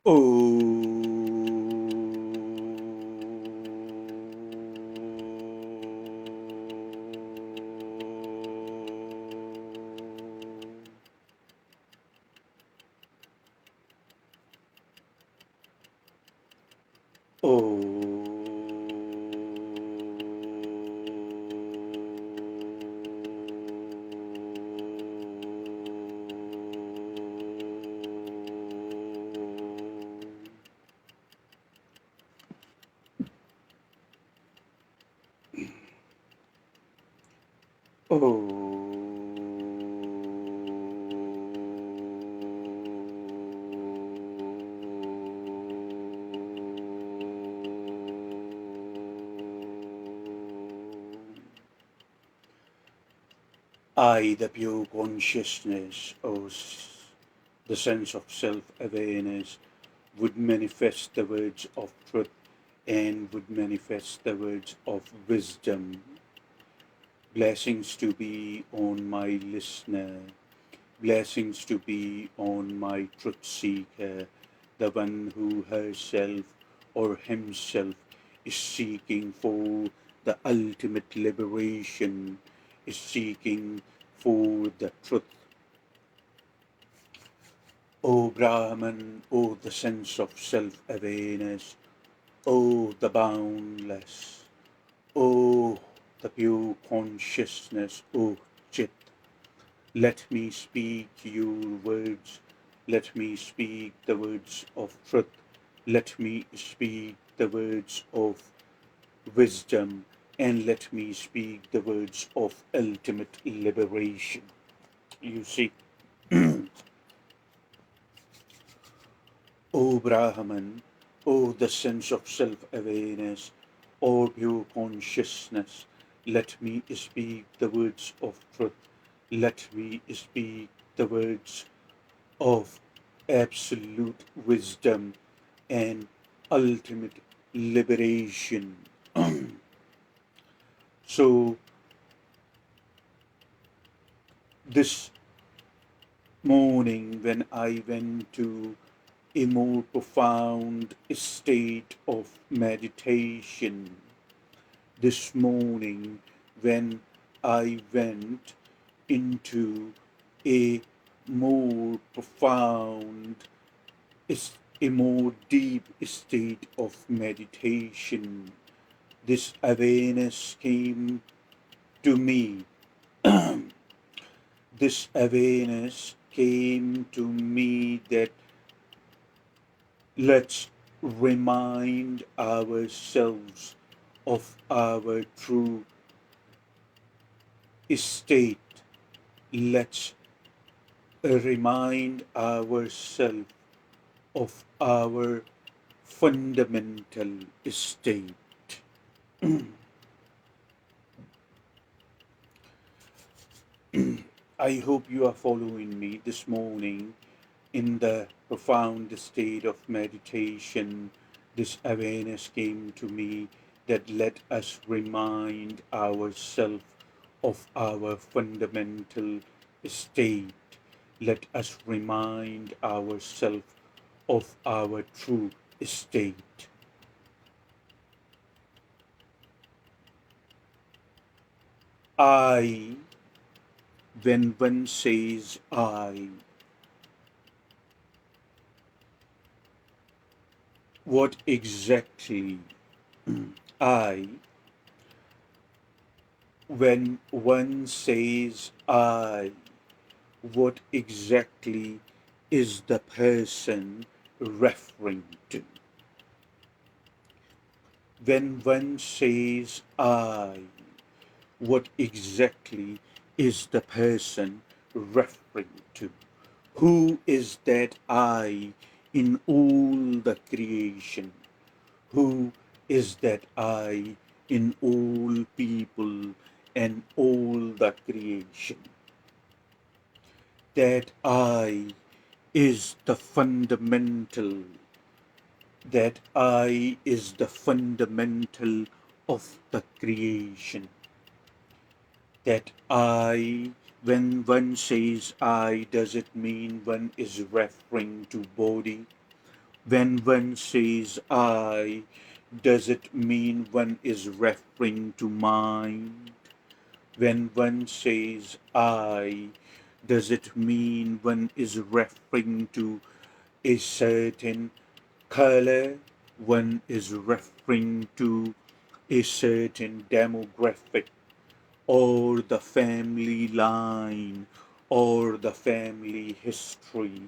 Oh, I, the pure consciousness, or the sense of self-awareness, would manifest the words of truth and would manifest the words of wisdom. Blessings to be on my listener, blessings to be on my truth seeker, the one who herself or himself is seeking for the ultimate liberation, is seeking for the truth. O Brahman, O the sense of self-awareness, O the boundless, O the pure consciousness, O Chit, let me speak your words, let me speak the words of truth, let me speak the words of wisdom, and let me speak the words of ultimate liberation. You see, O Brahman, O the sense of self-awareness, O pure consciousness, let me speak the words of truth, let me speak the words of absolute wisdom and ultimate liberation. So this morning when I went to a more profound state of meditation, this morning when I went into a more profound, a more deep state of meditation, this awareness came to me. This awareness came to me that let's remind ourselves of our true state. Let's remind ourselves of our fundamental state. I hope you are following me this morning in the profound state of meditation. This awareness came to me that let us remind ourselves of our fundamental state. Let us remind ourselves of our true state. I, when one says I, what exactly I, when one says I, what exactly is the person referring to? When one says I, what exactly is the person referring to? Who is that I in all the creation? Who is that I in all people and all the creation? That I is the fundamental, that I is the fundamental of the creation. That I, when one says I, does it mean one is referring to body? When one says I, does it mean one is referring to mind? When one says I, does it mean one is referring to a certain color? One is referring to a certain demographic, or the family line, or the family history,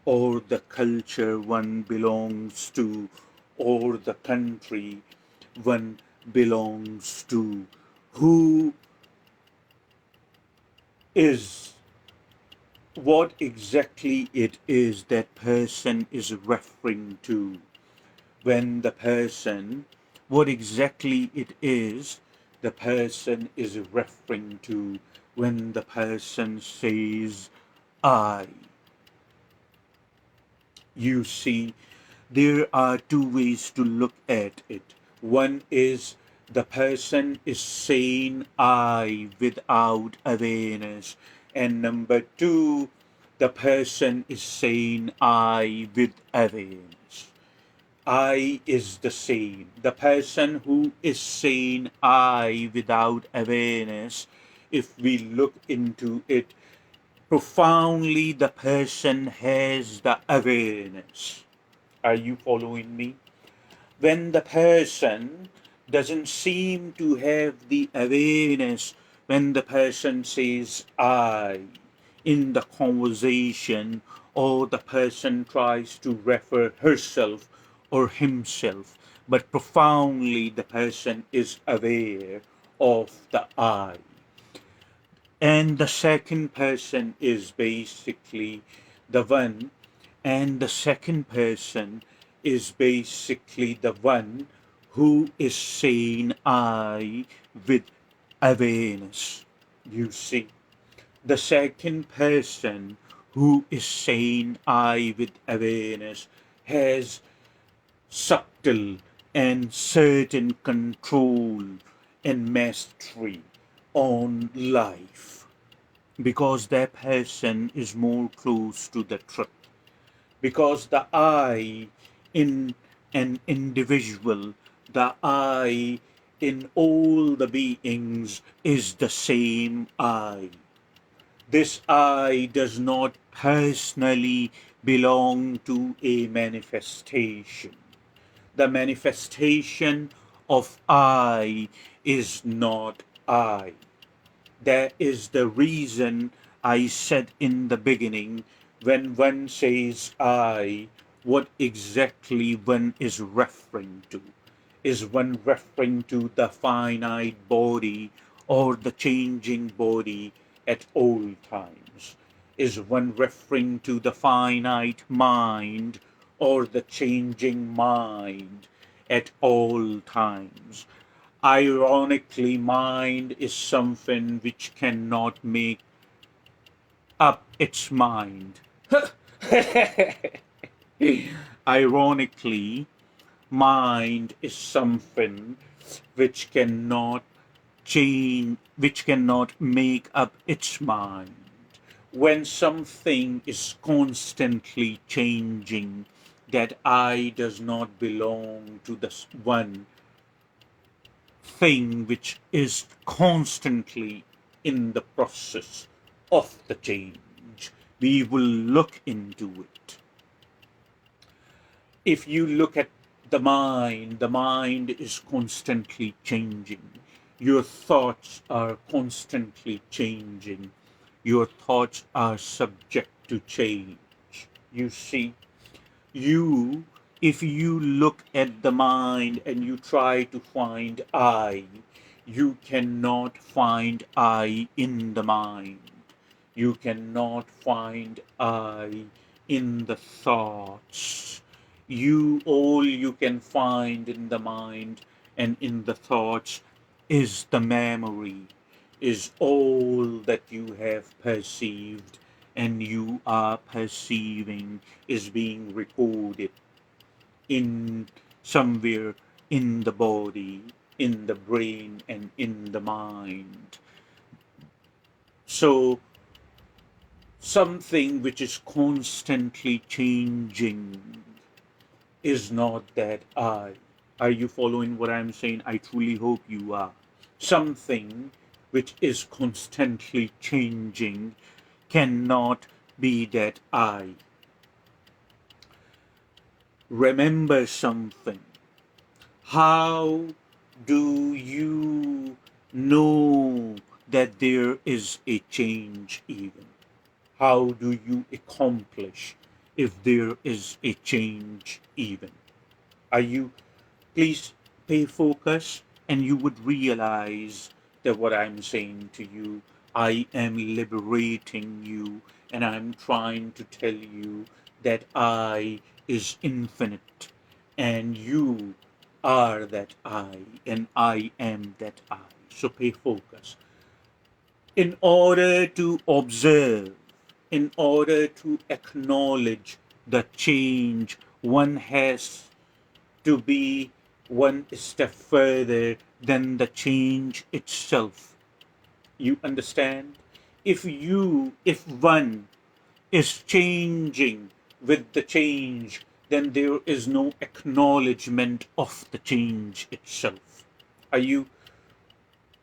or the culture one belongs to, or the country one belongs to. Who is, what exactly it is that person is referring to? When the person, what exactly it is the person is referring to when the person says I. You see, there are two ways to look at it. One is the person is saying I without awareness, and number two, the person is saying I with awareness. I is the same. The person who is saying I without awareness, if we look into it profoundly, the person has the awareness. Are you following me? When the person doesn't seem to have the awareness, when the person says I in the conversation, or the person tries to refer herself or himself, but profoundly the person is aware of the I. And the second person is basically the one, and the second person is basically the one who is saying I with awareness. You see, the second person who is saying I with awareness has subtle and certain control and mastery on life, because that person is more close to the truth. Because the I in an individual, the I in all the beings is the same I. This I does not personally belong to a manifestation. The manifestation of I is not I. That is the reason I said in the beginning, when one says I, what exactly one is referring to? Is one referring to the finite body or the changing body at all times? Is one referring to the finite mind or the changing mind at all times? Ironically, mind is something which cannot make up its mind. Ironically, mind is something which cannot change, which cannot make up its mind. When something is constantly changing, that I does not belong to the one thing which is constantly in the process of the change. We will look into it. If you look at the mind is constantly changing. Your thoughts are constantly changing. Your thoughts are subject to change. You see, you, if you look at the mind and you try to find I, you cannot find I in the mind. You cannot find I in the thoughts. You, all you can find in the mind and in the thoughts is the memory, is all that you have perceived and you are perceiving is being recorded in somewhere in the body, in the brain, and in the mind. So, something which is constantly changing, is not that I. Are you following what I'm saying? I truly hope you are. Something which is constantly changing cannot be that I. Remember something. How do you know that there is a change even? How do you accomplish if there is a change even? Are you, please pay focus and you would realize that what I'm saying to you, I am liberating you and I'm trying to tell you that I is infinite and you are that I and I am that I. So pay focus. In order to observe, in order to acknowledge the change, one has to be one step further than the change itself. You understand? If one is changing with the change, then there is no acknowledgement of the change itself. Are you,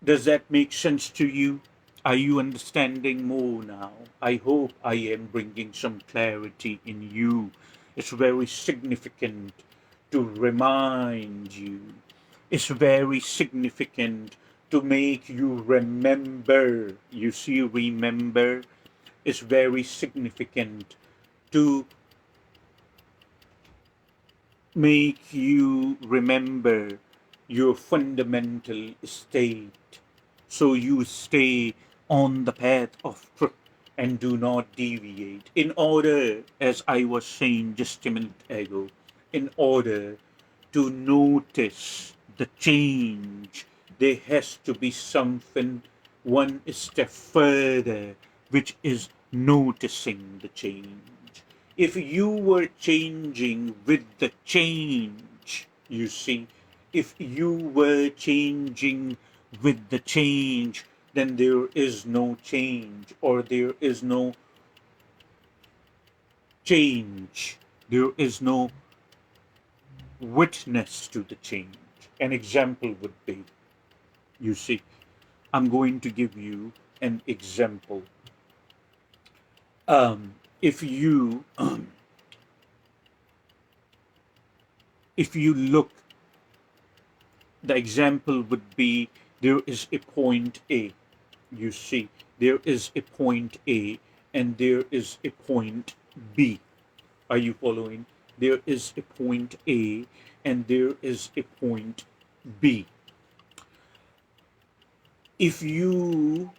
does that make sense to you? Are you understanding more now? I hope I am bringing some clarity in you. It's very significant to remind you. It's very significant to make you remember. You see, remember is very significant to make you remember your fundamental state so you stay on the path of truth and do not deviate. In order, as I was saying just a minute ago, in order to notice the change, there has to be something one step further, which is noticing the change. If you were changing with the change, you see, if you were changing with the change, then there is no change, or there is no change. There is no witness to the change. An example would be, you see, I'm going to give you an example. If you if you look, the example would be there is a point A. You see, there is a point A and there is a point B. Are you following? There is a point A and there is a point B. If you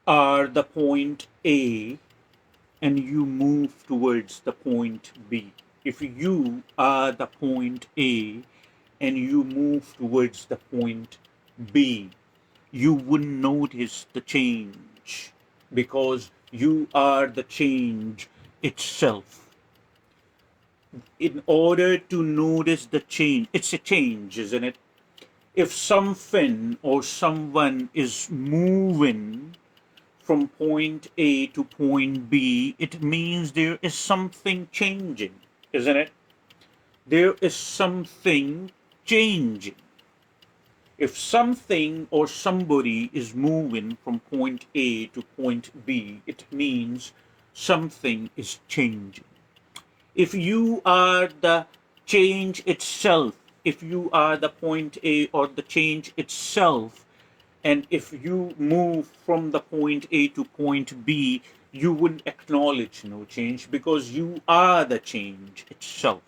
are the point A and you move towards the point B, if you are the point A and you move towards the point B, you wouldn't notice the change because you are the change itself. In order to notice the change, it's a change, isn't it? If something or someone is moving from point A to point B, it means there is something changing, isn't it? There is something changing. If something or somebody is moving from point A to point B, it means something is changing. If you are the change itself, if you are the point A or the change itself, and if you move from the point A to point B, you wouldn't acknowledge no change because you are the change itself.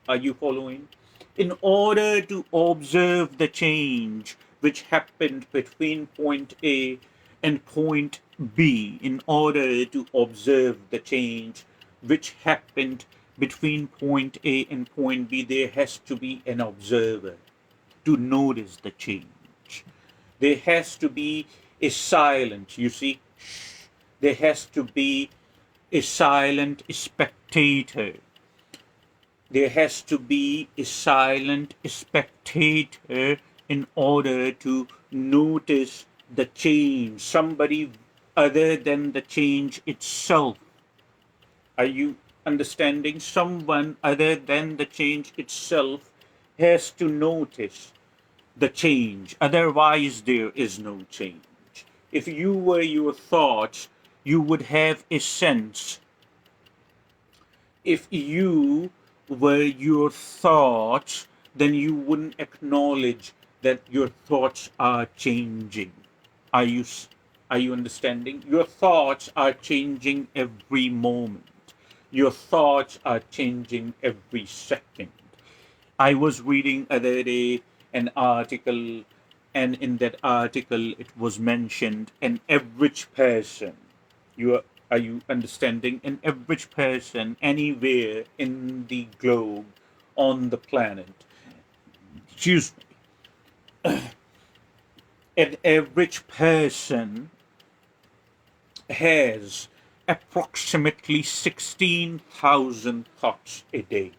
Are you following? In order to observe the change which happened between point A and point B, in order to observe the change which happened between point A and point B, there has to be an observer to notice the change. There has to be a silent, you see, there has to be a silent spectator. There has to be a silent spectator in order to notice the change. Somebody other than the change itself. Are you understanding? Someone other than the change itself has to notice the change. Otherwise, there is no change. If you were your thoughts, you would have a sense. If you were your thoughts, then you wouldn't acknowledge that your thoughts are changing. Are you are you understanding? Your thoughts are changing every moment. Your thoughts are changing every second. I was reading other day an article, and in that article it was mentioned an average person. Are you understanding? An average person anywhere in the globe, on the planet. Excuse me. An average person has approximately 16,000 thoughts a day.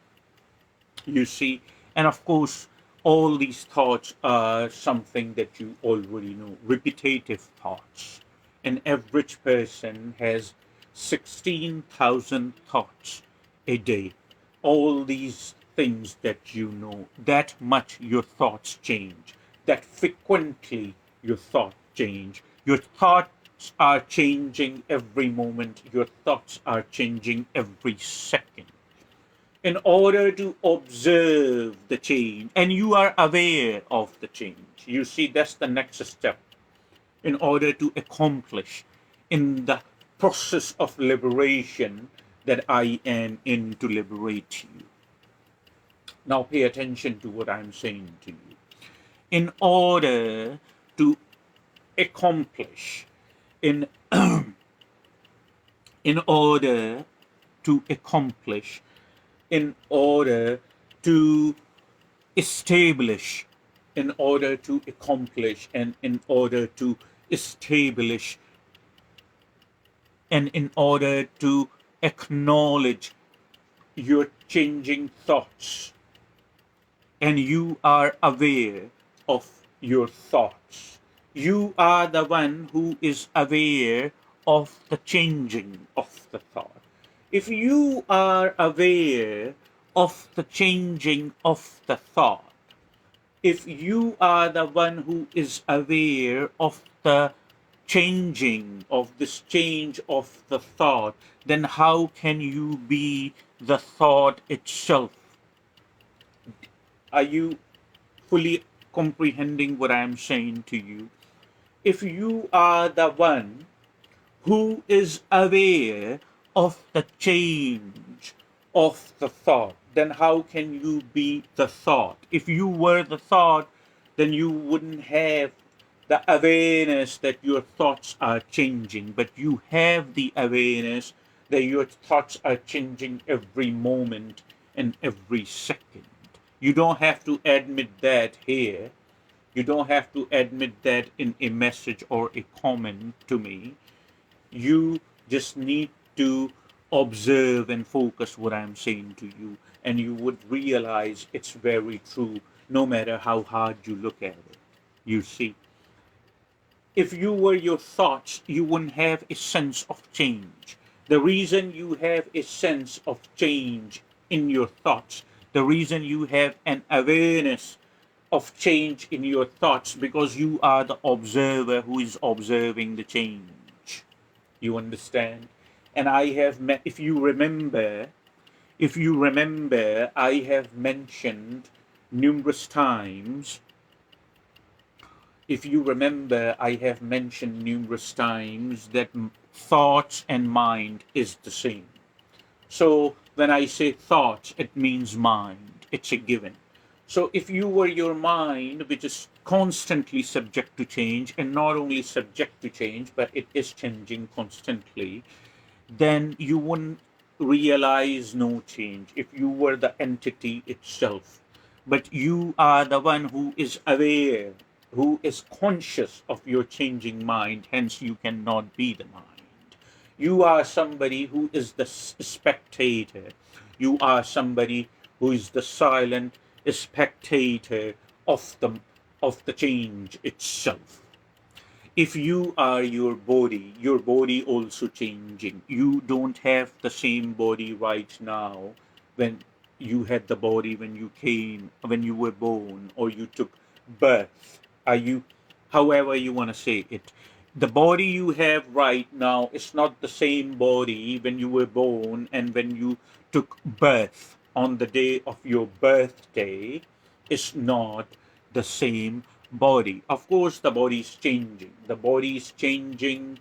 You see, and of course, all these thoughts are something that you already know, repetitive thoughts. An average person has 16,000 thoughts a day. All these things that you know, that much your thoughts change, that frequently your thoughts change. Your thoughts are changing every moment, your thoughts are changing every second. In order to observe the change, and you are aware of the change. You see, that's the next step in order to accomplish in the process of liberation that I am in to liberate you. Now pay attention to what I'm saying to you. In order to accomplish, in in order to accomplish, in order to establish, in order to accomplish, and in order to establish, and in order to acknowledge your changing thoughts, and you are aware of your thoughts. You are the one who is aware of the changing of the thought. If you are aware of the changing of the thought, if you are the one who is aware of the changing of this change of the thought, then how can you be the thought itself? Are you fully comprehending what I am saying to you? If you are the one who is aware of the change of the thought, then how can you be the thought? If you were the thought, then you wouldn't have the awareness that your thoughts are changing, but you have the awareness that your thoughts are changing every moment and every second. You don't have to admit that here. You don't have to admit that in a message or a comment to me. You just need to observe and focus what I'm saying to you, and you would realize it's very true no matter how hard you look at it. You see, if you were your thoughts, you wouldn't have a sense of change. The reason you have a sense of change in your thoughts, the reason you have an awareness of change in your thoughts, because you are the observer who is observing the change. You understand? And I have met, if you remember, I have mentioned numerous times, if you remember, I have mentioned numerous times that thoughts and mind is the same. So when I say thoughts, it means mind. It's a given. So if you were your mind, which is constantly subject to change, and not only subject to change, but it is changing constantly, then you wouldn't realize no change if you were the entity itself. But you are the one who is aware, who is conscious of your changing mind, hence you cannot be the mind. You are somebody who is the spectator. You are somebody who is the silent spectator of the change itself. if you are your body also changing. You don't have the same body right now when you had the body when you came, when you were born, or you took birth. Are you, however you want to say it? The body you have right now is not the same body when you were born and when you took birth. On the day of your birthday is not the same body. Of course, the body is changing. The body is changing.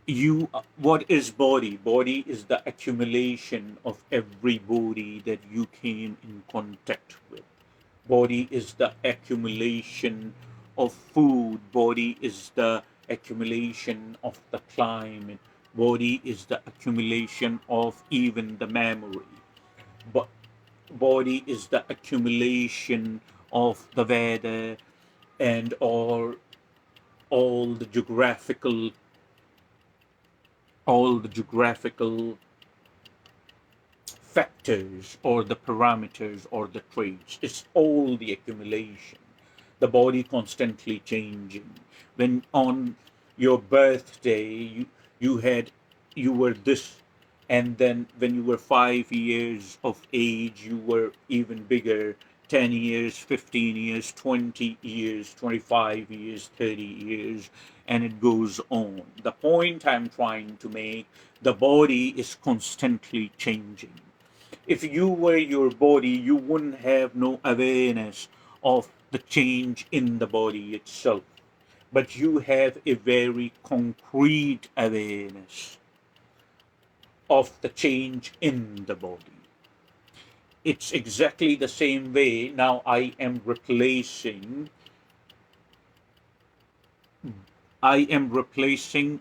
You, what is body? Body is the accumulation of every body that you came in contact with. Body is the accumulation of food. Body is the accumulation of the climate. Body is the accumulation of even the memory. But body is the accumulation of the weather and all the geographical all the geographical factors or the parameters or the traits. It's all the accumulation. The body constantly changing. When on your birthday you were this, and then when you were 5 years of age you were even bigger. 10 years, 15 years, 20 years, 25 years, 30 years, and it goes on. The point I'm trying to make, the body is constantly changing. If you were your body, you wouldn't have no awareness of the change in the body itself. But you have a very concrete awareness of the change in the body. It's exactly the same way. Now I am replacing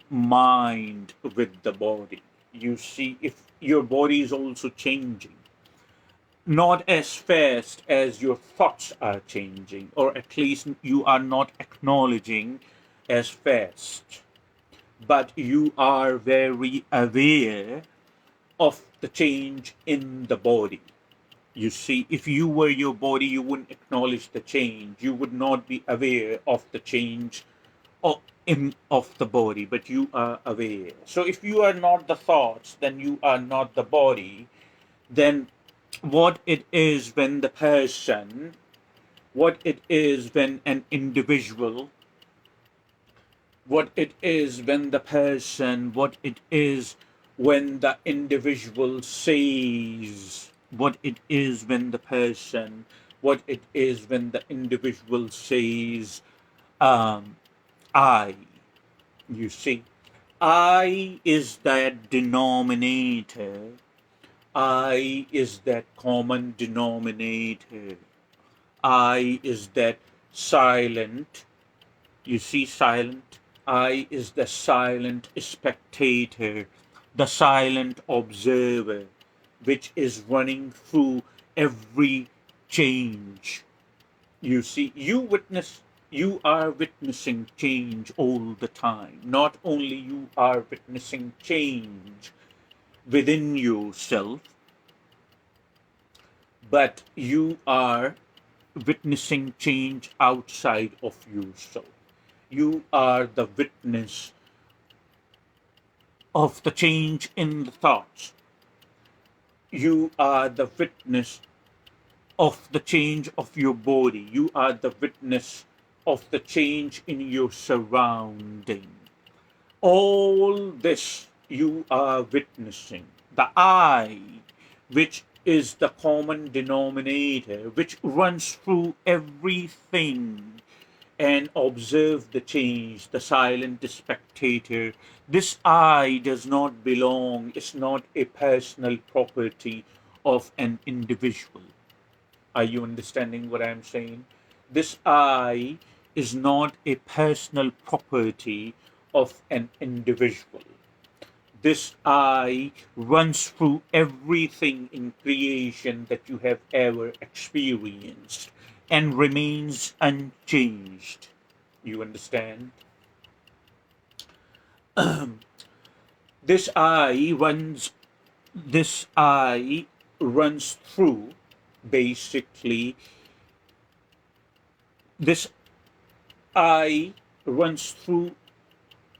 mind with the body. You see, if your body is also changing, not as fast as your thoughts are changing, or at least you are not acknowledging as fast, but you are very aware of the change in the body. You see, if you were your body, you wouldn't acknowledge the change. You would not be aware of the change of the body, but you are aware. So if you are not the thoughts, then you are not the body. Then what it is when the person, what it is when an individual, what it is when the person, what it is when the individual says, what it is when the person, what it is when the individual says, um, I. You see, I is that denominator. I is that common denominator. I is that silent. You see, silent. I is the silent spectator, the silent observer, which is running through every change. You see, you are witnessing change all the time. Not only you are witnessing change within yourself, but you are witnessing change outside of yourself. You are the witness of the change in the thoughts. You are the witness of the change of your body. You are the witness of the change in your surrounding. All this you are witnessing. The I, which is the common denominator, which runs through everything and observe the change, the silent spectator. This I does not belong, it's not a personal property of an individual. Are you understanding what I'm saying? This I is not a personal property of an individual. This I runs through everything in creation that you have ever experienced and remains unchanged. You understand? This I runs this I runs through basically this I runs through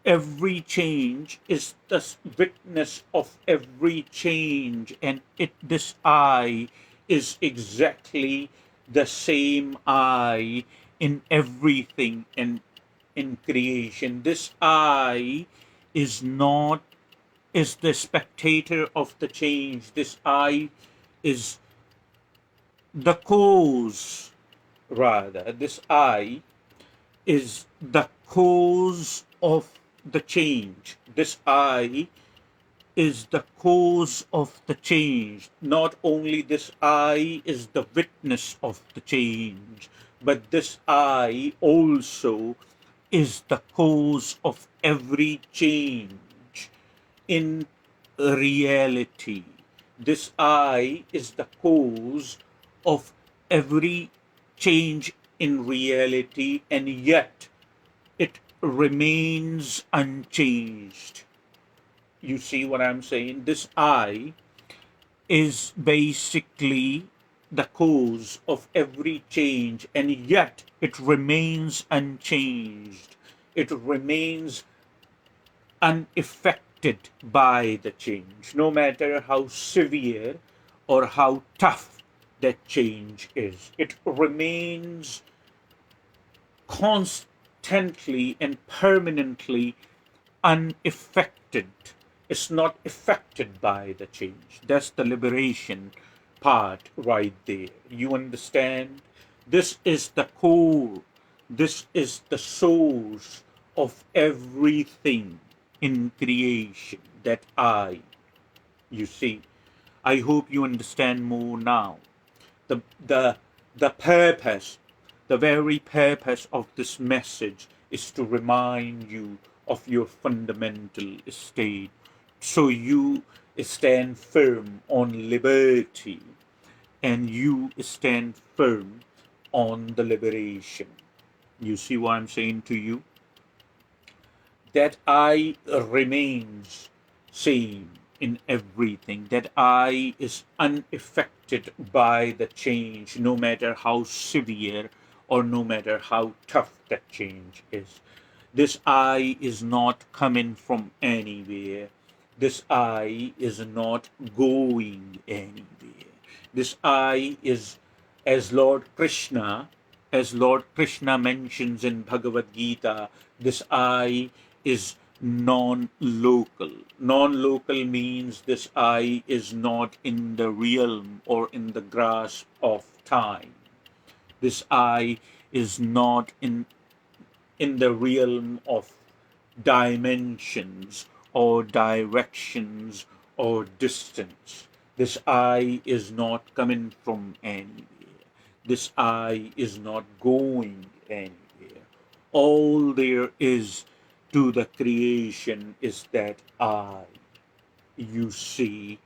every change, is the witness of every change, and this I is exactly the same I in everything and in creation. This I is not is the spectator of the change. This I is the cause, rather. This I is the cause of the change. This I is the cause of the change. Not only this I is the witness of the change, but this I also is the cause of every change in reality. This I is the cause of every change in reality, and yet it remains unchanged. You see what I'm saying? This I is basically the cause of every change, and yet it remains unchanged. It remains unaffected by the change, no matter how severe or how tough that change is. It remains constantly and permanently unaffected. It's not affected by the change. That's the liberation part right there. You understand? This is the core. This is the source of everything in creation, that I. You see, I hope you understand more now. The, the, the purpose, the very purpose of this message is to remind you of your fundamental state, so you stand firm on liberty and you stand firm on the liberation. You see what I'm saying to you? That I remains same in everything, that I is unaffected by the change, no matter how severe or no matter how tough that change is. This I is not coming from anywhere. This I is not going anywhere. This I is, as Lord Krishna, mentions in Bhagavad Gita, this I is non-local. Non-local means this I is not in the realm or in the grasp of time. This I is not in the realm of dimensions or directions or distance. This I is not coming from anywhere. This I is not going anywhere. All there is to the creation is that I. You see,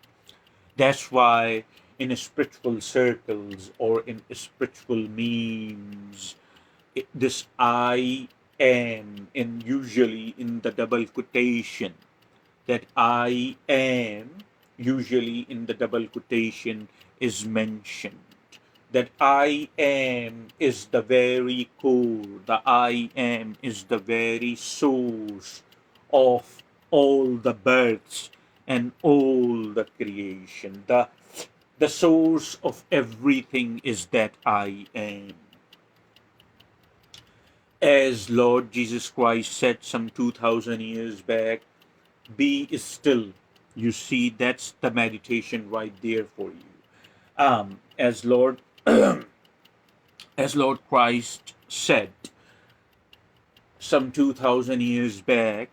that's why in spiritual circles or in spiritual memes, this I am, and usually in the double quotation, that I am, usually in the double quotation, is mentioned. That I am is the very core, the I am is the very source of all the births and all the creation. The source of everything is that I am. As Lord Jesus Christ said some 2000 years back, be still. You see, that's the meditation right there for you. As Lord as Lord Christ said some 2000 years back,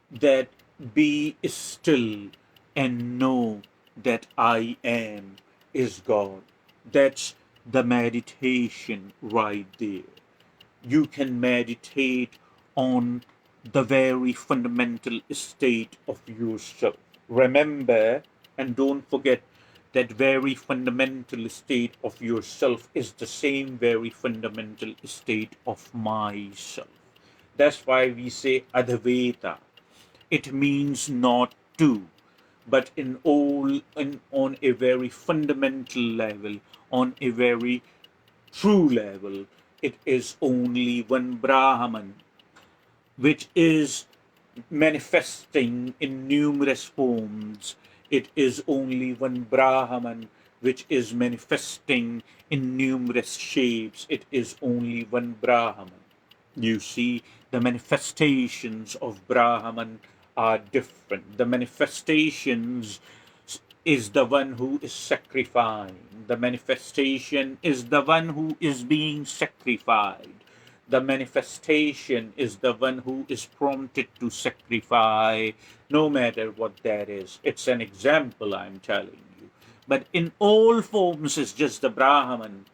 that be still and know that I am is God. That's the meditation right there. You can meditate on the very fundamental state of yourself. Remember and don't forget that very fundamental state of yourself is the same very fundamental state of myself. That's why we say Advaita. It means not two, but on a very fundamental level, on a very true level, it is only one Brahman, which is manifesting in numerous forms. It is only one Brahman which is manifesting in numerous shapes. It is only one Brahman. You see, the manifestations of Brahman are different. The manifestations is the one who is sacrificing. The manifestation is the one who is being sacrificed. The manifestation is the one who is prompted to sacrifice, no matter what that is. It's an example, I'm telling you. But in all forms, it's just the Brahman,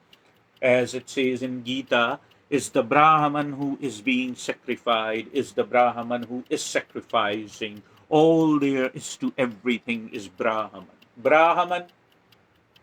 as it says in Gita, is the Brahman who is being sacrificed, is the Brahman who is sacrificing. All there is to everything is Brahman. Brahman,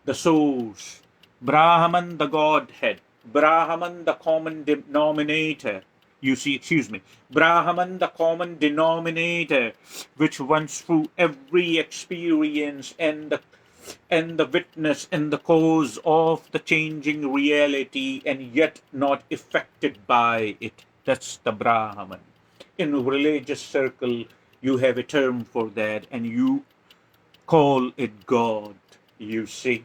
the source. Brahman, the Godhead. Brahman, the common denominator. You see, excuse me. Brahman, the common denominator, which runs through every experience and the witness and the cause of the changing reality, and yet not affected by it. That's the Brahman. In a religious circle, you have a term for that, and you call it God, you see.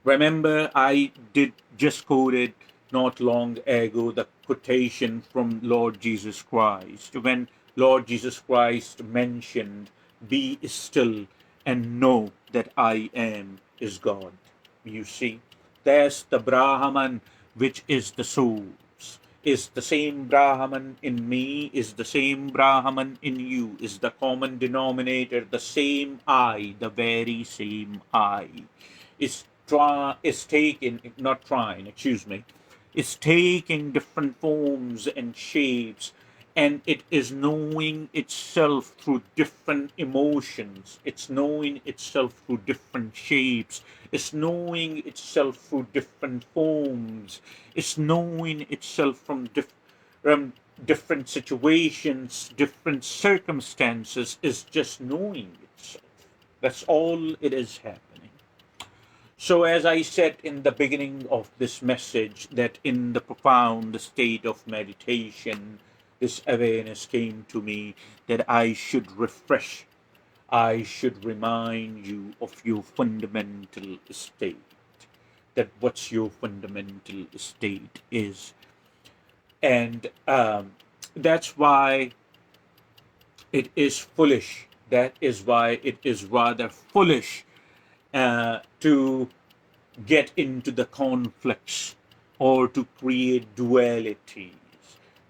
Remember, I did just quoted not long ago the quotation from Lord Jesus Christ, when Lord Jesus Christ mentioned, "Be still and know that I am is God." You see, there's the Brahman, which is the source. Is the same Brahman in me, is the same Brahman in you, is the common denominator, the same I, the very same I. Is taking, not trying, excuse me, is taking different forms and shapes, and it is knowing itself through different emotions. It's knowing itself through different shapes. It's knowing itself through different forms. It's knowing itself from different situations, different circumstances. Is just knowing itself. That's all it is happening. So, as I said in the beginning of this message, that in the profound state of meditation, this awareness came to me that I should refresh, I should remind you of your fundamental state, that what's your fundamental state is. And that's why it is foolish. That is why it is rather foolish to get into the conflicts or to create dualities.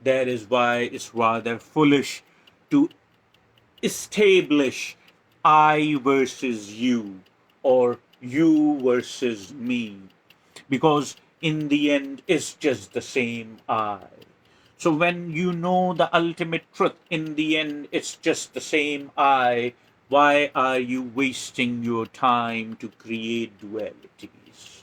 That is why it's rather foolish to establish I versus you or you versus me, because in the end it's just the same I. So when you know the ultimate truth, in the end it's just the same I, why are you wasting your time to create dualities?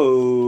Oh.